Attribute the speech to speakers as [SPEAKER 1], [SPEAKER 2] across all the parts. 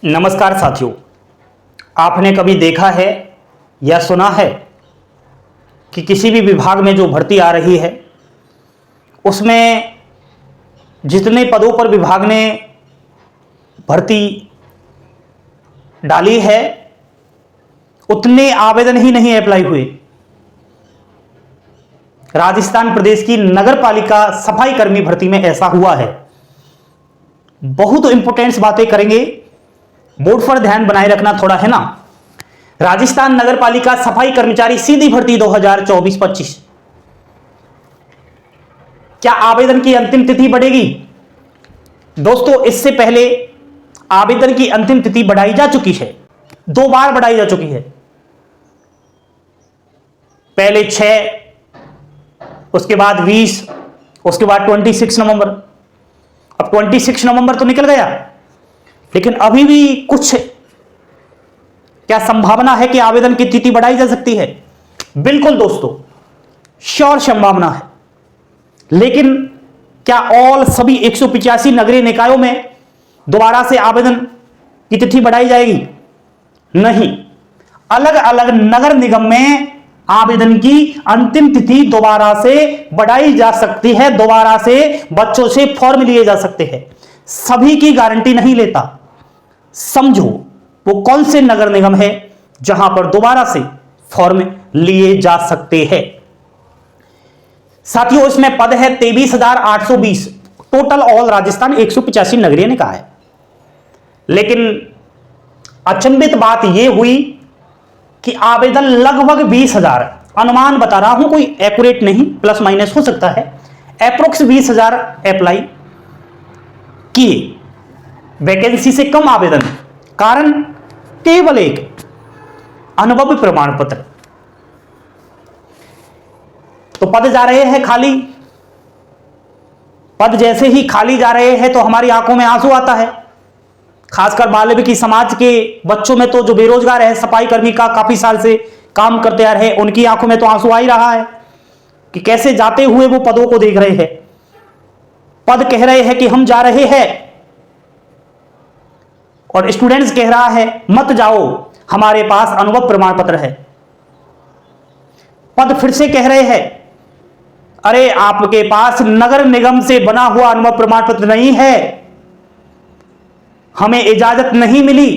[SPEAKER 1] नमस्कार साथियों, आपने कभी देखा है या सुना है कि किसी भी विभाग में जो भर्ती आ रही है उसमें जितने पदों पर विभाग ने भर्ती डाली है उतने आवेदन ही नहीं अप्लाई हुए। राजस्थान प्रदेश की नगर पालिका सफाई कर्मी भर्ती में ऐसा हुआ है। बहुत इंपॉर्टेंट बातें करेंगे, बोर्ड पर ध्यान बनाए रखना थोड़ा, है ना। राजस्थान नगर पालिका सफाई कर्मचारी सीधी भर्ती 2024-25, क्या आवेदन की अंतिम तिथि बढ़ेगी? दोस्तों, इससे पहले आवेदन की अंतिम तिथि बढ़ाई जा चुकी है, 2 बार बढ़ाई जा चुकी है। पहले 6, उसके बाद 20, उसके बाद 26 नवंबर। अब 26 नवंबर तो निकल गया, लेकिन अभी भी कुछ क्या संभावना है कि आवेदन की तिथि बढ़ाई जा सकती है? बिल्कुल दोस्तों, श्योर संभावना है। लेकिन क्या सभी 185 नगरीय निकायों में दोबारा से आवेदन की तिथि बढ़ाई जाएगी? नहीं, अलग अलग नगर निगम में आवेदन की अंतिम तिथि दोबारा से बढ़ाई जा सकती है। दोबारा से बच्चों से फॉर्म लिए जा सकते हैं। सभी की गारंटी नहीं लेता। समझो वो कौन से नगर निगम है जहां पर दोबारा से फॉर्म लिए जा सकते हैं। साथियों, इसमें पद है 23,820, टोटल ऑल राजस्थान 185 नगरीय निकाय है। लेकिन अचंभित बात यह हुई कि आवेदन लगभग 20,000, अनुमान बता रहा हूं, कोई एक्यूरेट नहीं, प्लस माइनस हो सकता है, अप्रोक्स 20,000 अप्लाई किए। वैकेंसी से कम आवेदन, कारण केवल एक अनुभव प्रमाण पत्र। तो पद जा रहे हैं खाली। पद जैसे ही खाली जा रहे हैं तो हमारी आंखों में आंसू आता है। खासकर बाल्मीकि समाज के बच्चों में तो, जो बेरोजगार है, सफाई कर्मी का काफी साल से काम करते आ रहे हैं, उनकी आंखों में तो आंसू आ ही रहा है कि कैसे जाते हुए वो पदों को देख रहे हैं। पद कह रहे हैं कि हम जा रहे हैं और स्टूडेंट्स कह रहा है मत जाओ, हमारे पास अनुभव प्रमाण पत्र है। पद फिर से कह रहे हैं अरे आपके पास नगर निगम से बना हुआ अनुभव प्रमाण पत्र नहीं है, हमें इजाजत नहीं मिली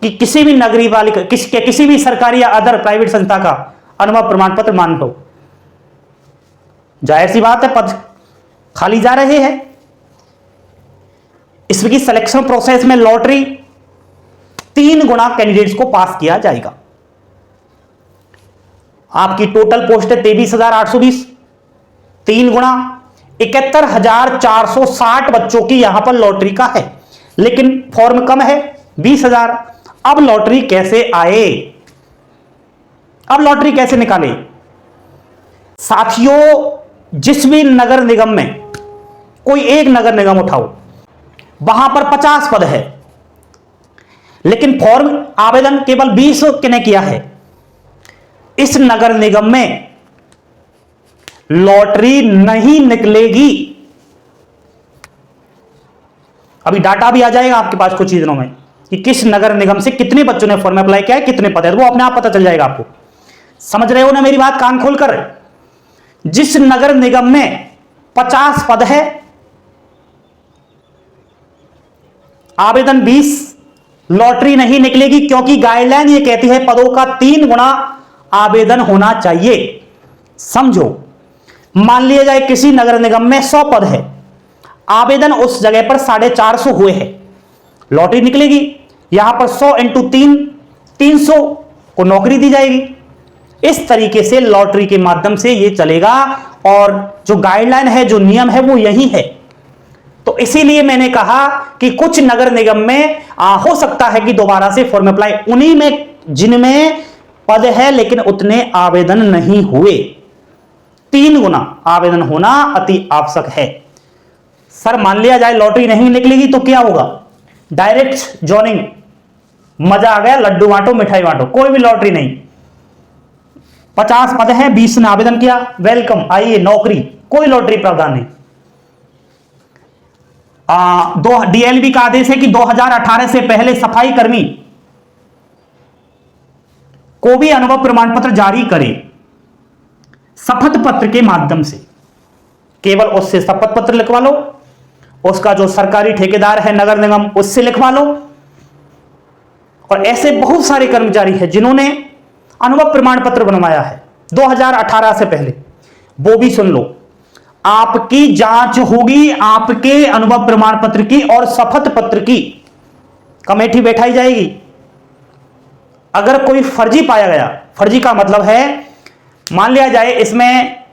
[SPEAKER 1] कि किसी भी नगरीय पालिका, किसी भी सरकारी या अदर प्राइवेट संस्था का अनुभव प्रमाण पत्र मान लो। जाहिर सी बात है, पद खाली जा रहे हैं। इसकी सिलेक्शन प्रोसेस में लॉटरी 3 गुना कैंडिडेट्स को पास किया जाएगा। आपकी टोटल पोस्ट है 23,820, 3 गुना 71,460 बच्चों की यहां पर लॉटरी का है। लेकिन फॉर्म कम है, 20,000। अब लॉटरी कैसे आए? अब लॉटरी कैसे निकाले? साथियों, जिस भी नगर निगम में, कोई एक नगर निगम उठाओ, वहां पर 50 पद है, लेकिन फॉर्म आवेदन केवल 20 ने किया है। इस नगर निगम में लॉटरी नहीं निकलेगी। अभी डाटा भी आ जाएगा आपके पास कुछ ही दिनों में कि किस नगर निगम से कितने बच्चों ने फॉर्म अप्लाई किया है, कितने पद है, वो अपने आप पता चल जाएगा आपको। समझ रहे हो ना मेरी बात कान खोलकर? जिस नगर निगम में 50 पद है, आवेदन 20, लॉटरी नहीं निकलेगी, क्योंकि गाइडलाइन ये कहती है पदों का 3 गुना आवेदन होना चाहिए। समझो, मान लिया जाए किसी नगर निगम में 100 पद है, आवेदन उस जगह पर 450 हुए हैं, लॉटरी निकलेगी। यहां पर 100 × 3, 300 को नौकरी दी जाएगी। इस तरीके से लॉटरी के माध्यम से यह चलेगा, और जो गाइडलाइन है, जो नियम है, वो यही है। तो इसीलिए मैंने कहा कि कुछ नगर निगम में हो सकता है कि दोबारा से फॉर्म अप्लाई, उन्हीं में जिनमें पद है लेकिन उतने आवेदन नहीं हुए। 3 गुना आवेदन होना अति आवश्यक है। सर, मान लिया जाए लॉटरी नहीं निकलेगी तो क्या होगा? डायरेक्ट जॉइनिंग, मजा आ गया, लड्डू बांटो, मिठाई बांटो, कोई भी लॉटरी नहीं। 50 पद हैं, 20 ने आवेदन किया, वेलकम, आइए नौकरी, कोई लॉटरी प्रावधान नहीं। दो डीएलबी का आदेश है कि 2018 से पहले सफाई कर्मी को भी अनुभव प्रमाण पत्र जारी करे शपथ पत्र के माध्यम से। केवल उससे शपथ पत्र लिखवा लो, उसका जो सरकारी ठेकेदार है नगर निगम उससे लिखवा लो। और ऐसे बहुत सारे कर्मचारी हैं जिन्होंने अनुभव प्रमाण पत्र बनवाया है 2018 से पहले, वो भी सुन लो। आपकी जांच होगी आपके अनुभव प्रमाण पत्र की और शपथ पत्र की, कमेटी बैठाई जाएगी। अगर कोई फर्जी पाया गया, फर्जी का मतलब है मान लिया जाए इसमें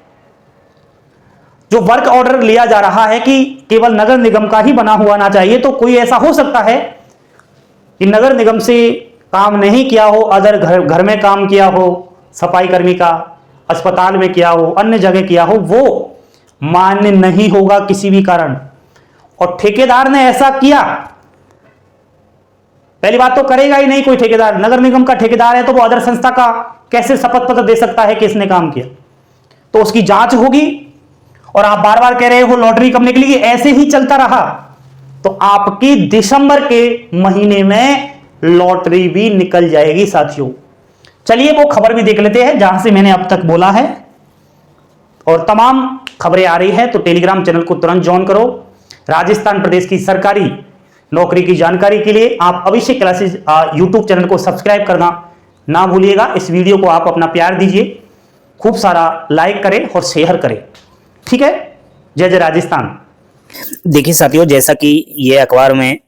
[SPEAKER 1] जो वर्क ऑर्डर लिया जा रहा है कि केवल नगर निगम का ही बना हुआ ना चाहिए, तो कोई ऐसा हो सकता है कि नगर निगम से काम नहीं किया हो, अदर घर में काम किया हो, सफाई कर्मी का अस्पताल में किया हो, अन्य जगह किया हो, वो मान्य नहीं होगा किसी भी कारण। और ठेकेदार ने ऐसा किया, पहली बात तो करेगा ही नहीं कोई ठेकेदार। नगर निगम का ठेकेदार है तो वो अदर संस्था का कैसे शपथ पत्र दे सकता है कि इसने काम किया? तो उसकी जांच होगी। और आप बार बार कह रहे हो लॉटरी कब निकलेगी, ऐसे ही चलता रहा तो आपकी दिसंबर के महीने में लॉटरी भी निकल जाएगी साथियों। चलिए वो खबर भी देख लेते हैं जहां से मैंने अब तक बोला है, और तमाम खबरें आ रही है। तो टेलीग्राम चैनल को तुरंत ज्वाइन करो। राजस्थान प्रदेश की सरकारी नौकरी की जानकारी के लिए आप अभिषेक क्लासेस यूट्यूब चैनल को सब्सक्राइब करना ना भूलिएगा। इस वीडियो को आप अपना प्यार दीजिए, खूब सारा लाइक करें और शेयर करें, ठीक है। जय जय राजस्थान।
[SPEAKER 2] देखिए साथियों, जैसा कि ये अखबार में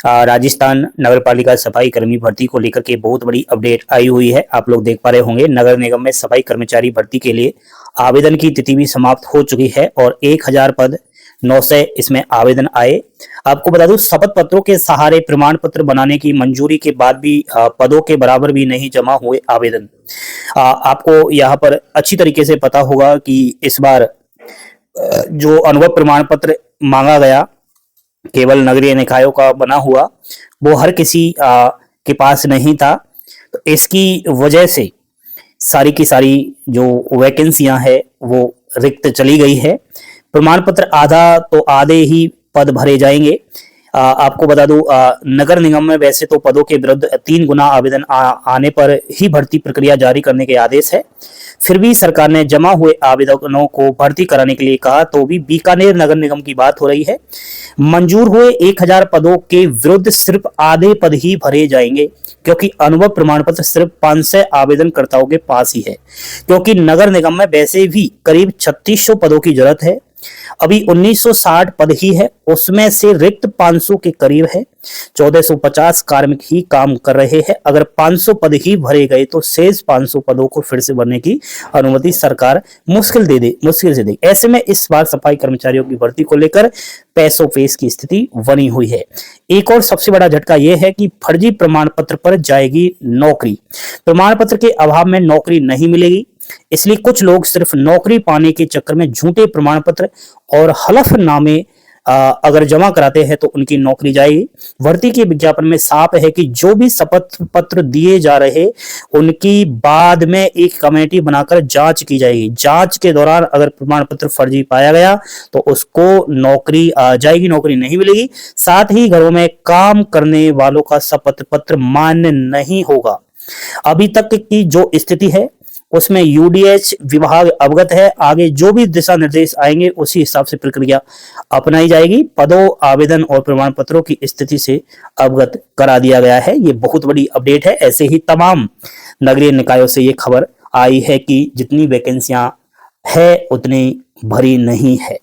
[SPEAKER 2] राजस्थान नगर पालिका सफाई कर्मी भर्ती को लेकर के बहुत बड़ी अपडेट आई हुई है। आप लोग देख पा रहे होंगे नगर निगम में सफाई कर्मचारी भर्ती के लिए आवेदन की तिथि भी समाप्त हो चुकी है और 1000 पद 900 इसमें आवेदन आए। आपको बता दूं, शपथ पत्रों के सहारे प्रमाण पत्र बनाने की मंजूरी के बाद भी पदों के बराबर भी नहीं जमा हुए आवेदन। आपको यहाँ पर अच्छी तरीके से पता होगा कि इस बार जो अनुभव प्रमाण पत्र मांगा गया केवल नगरीय निकायों का बना हुआ, वो हर किसी के पास नहीं था। तो इसकी वजह से सारी की सारी जो वैकेंसियां है वो रिक्त चली गई है। प्रमाण पत्र आधा तो आधे ही पद भरे जाएंगे। आपको बता दूं, नगर निगम में वैसे तो पदों के विरुद्ध 3 गुना आवेदन आने पर ही भर्ती प्रक्रिया जारी करने के आदेश है। फिर भी सरकार ने जमा हुए आवेदनों को भर्ती कराने के लिए कहा, तो भी बीकानेर नगर निगम की बात हो रही है। मंजूर हुए 1000 पदों के विरुद्ध सिर्फ आधे पद ही भरे जाएंगे, क्योंकि अनुभव प्रमाण पत्र सिर्फ 500 आवेदनकर्ताओं के पास ही है, क्योंकि नगर निगम में वैसे भी करीब 3600 पदों की जरूरत है। अभी 1960 पद ही है, उसमें से रिक्त 500 के करीब है। 1450 कार्मिक ही काम कर रहे हैं। अगर 500 पद ही भरे गए तो शेष 500 पदों को फिर से भरने की अनुमति सरकार मुश्किल से दे। ऐसे में इस बार सफाई कर्मचारियों की भर्ती को लेकर पैसों पेश की स्थिति बनी हुई है। एक और सबसे बड़ा झटका यह है कि फर्जी प्रमाण पत्र पर जाएगी नौकरी। प्रमाण पत्र के अभाव में नौकरी नहीं मिलेगी, इसलिए कुछ लोग सिर्फ नौकरी पाने के चक्कर में झूठे प्रमाण पत्र और हलफनामे अगर जमा कराते हैं तो उनकी नौकरी जाएगी। भर्ती के विज्ञापन में साफ है कि जो भी शपथ पत्र दिए जा रहे उनकी बाद में एक कमेटी बनाकर जांच की जाएगी। जांच के दौरान अगर प्रमाण पत्र फर्जी पाया गया तो उसको नौकरी जाएगी, नौकरी नहीं मिलेगी। साथ ही घरों में काम करने वालों का शपथ पत्र मान्य नहीं होगा। अभी तक की जो स्थिति है उसमें यूडीएच विभाग अवगत है। आगे जो भी दिशा निर्देश आएंगे उसी हिसाब से प्रक्रिया अपनाई जाएगी। पदों, आवेदन और प्रमाण पत्रों की स्थिति से अवगत करा दिया गया है। ये बहुत बड़ी अपडेट है। ऐसे ही तमाम नगरीय निकायों से ये खबर आई है कि जितनी वैकेंसियां है उतनी भरी नहीं है।